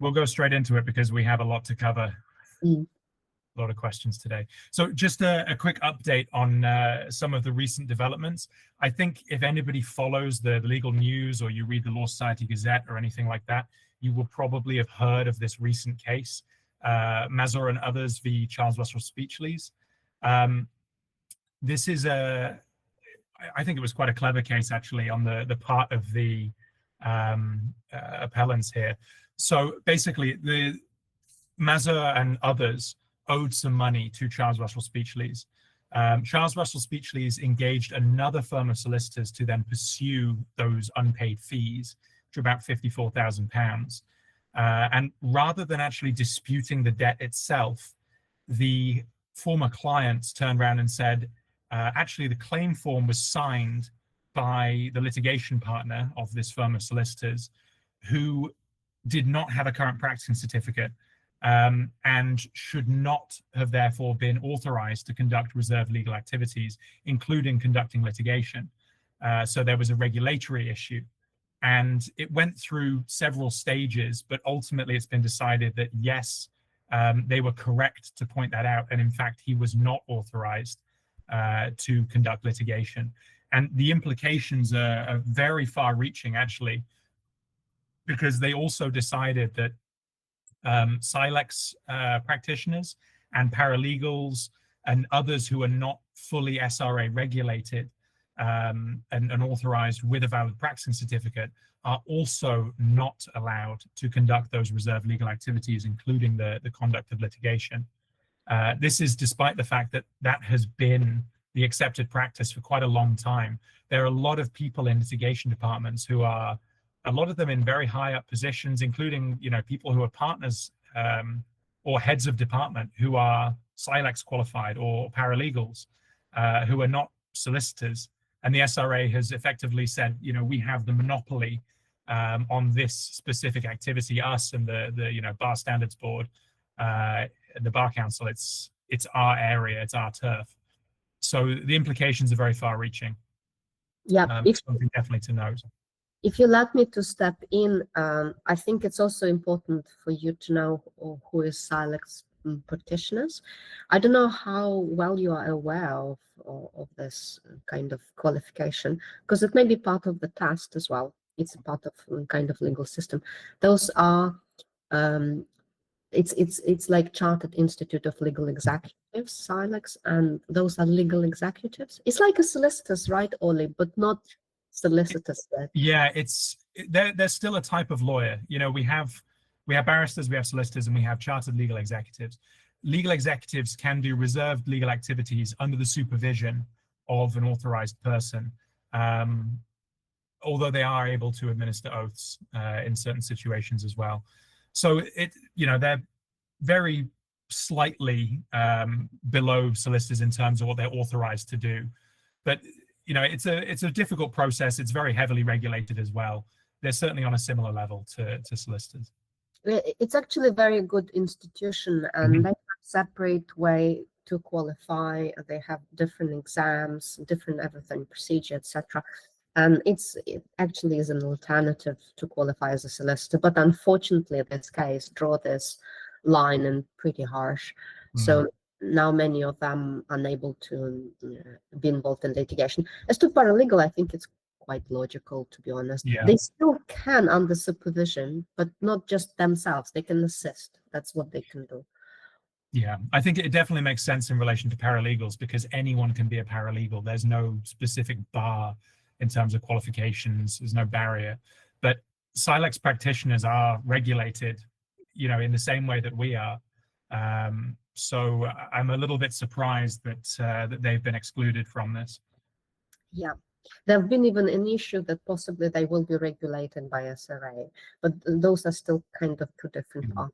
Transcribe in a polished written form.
we'll go straight into it because we have a lot to cover. Mm. A lot of questions today. So just a quick update on some of the recent developments. I think if anybody follows the legal news or you read the Law Society Gazette or anything like that, you will probably have heard of this recent case, Mazur and others v. Charles Russell Speechlys. This is I think it was quite a clever case actually on the part of the appellants here. So basically the Mazur and others owed some money to Charles Russell Speechlys. Charles Russell Speechlys engaged another firm of solicitors to then pursue those unpaid fees, which are about £54,000. And rather than actually disputing the debt itself, the former clients turned around and said, actually, the claim form was signed by the litigation partner of this firm of solicitors who did not have a current practicing certificate and should not have therefore been authorized to conduct reserved legal activities, including conducting litigation. So there was a regulatory issue. And it went through several stages, but ultimately it's been decided that yes, they were correct to point that out. And in fact, he was not authorized to conduct litigation. And the implications are very far reaching, actually, because they also decided that Silex practitioners and paralegals and others who are not fully SRA regulated and authorized with a valid practicing certificate are also not allowed to conduct those reserved legal activities, including the conduct of litigation. This is despite the fact that that has been the accepted practice for quite a long time. There are a lot of people in litigation departments who are, a lot of them in very high up positions, including, you know, people who are partners or heads of department who are Silex qualified or paralegals who are not solicitors. And the SRA has effectively said, you know, we have the monopoly on this specific activity, us and the you know, Bar Standards Board, the Bar Council. It's our area, it's our turf. So the implications are very far-reaching. Yeah, something definitely to note. If you let me to step in, I think it's also important for you to know who is Silex practitioners. I don't know how well you are aware of this kind of qualification, because it may be part of the test as well. It's a part of kind of legal system. Those are it's like Chartered Institute of Legal Executives, Silex, and those are legal executives. It's like a solicitors, right, Oli, but not solicitors. Yeah, they're still a type of lawyer. You know, we have barristers, we have solicitors, and we have chartered legal executives. Legal executives can do reserved legal activities under the supervision of an authorized person, although they are able to administer oaths in certain situations as well. So you know, they're very slightly below solicitors in terms of what they're authorized to do. But you know, it's a difficult process. It's very heavily regulated as well. They're certainly on a similar level to solicitors. It's actually a very good institution, and they have a separate way to qualify. They have different exams, different everything, procedure, etc. And it actually is an alternative to qualify as a solicitor. But unfortunately, this case draw this line and pretty harsh. So now many of them unable to be involved in litigation. As to paralegal, I think it's quite logical, to be honest. Yeah. They still can under supervision, but not just themselves. They can assist. That's what they can do. Yeah, I think it definitely makes sense in relation to paralegals, because anyone can be a paralegal. There's no specific bar in terms of qualifications. There's no barrier. But Silex practitioners are regulated, you know, in the same way that we are. So I'm a little bit surprised that they've been excluded from this. Yeah, there have been even an issue that possibly they will be regulated by SRA, but those are still kind of two different parts.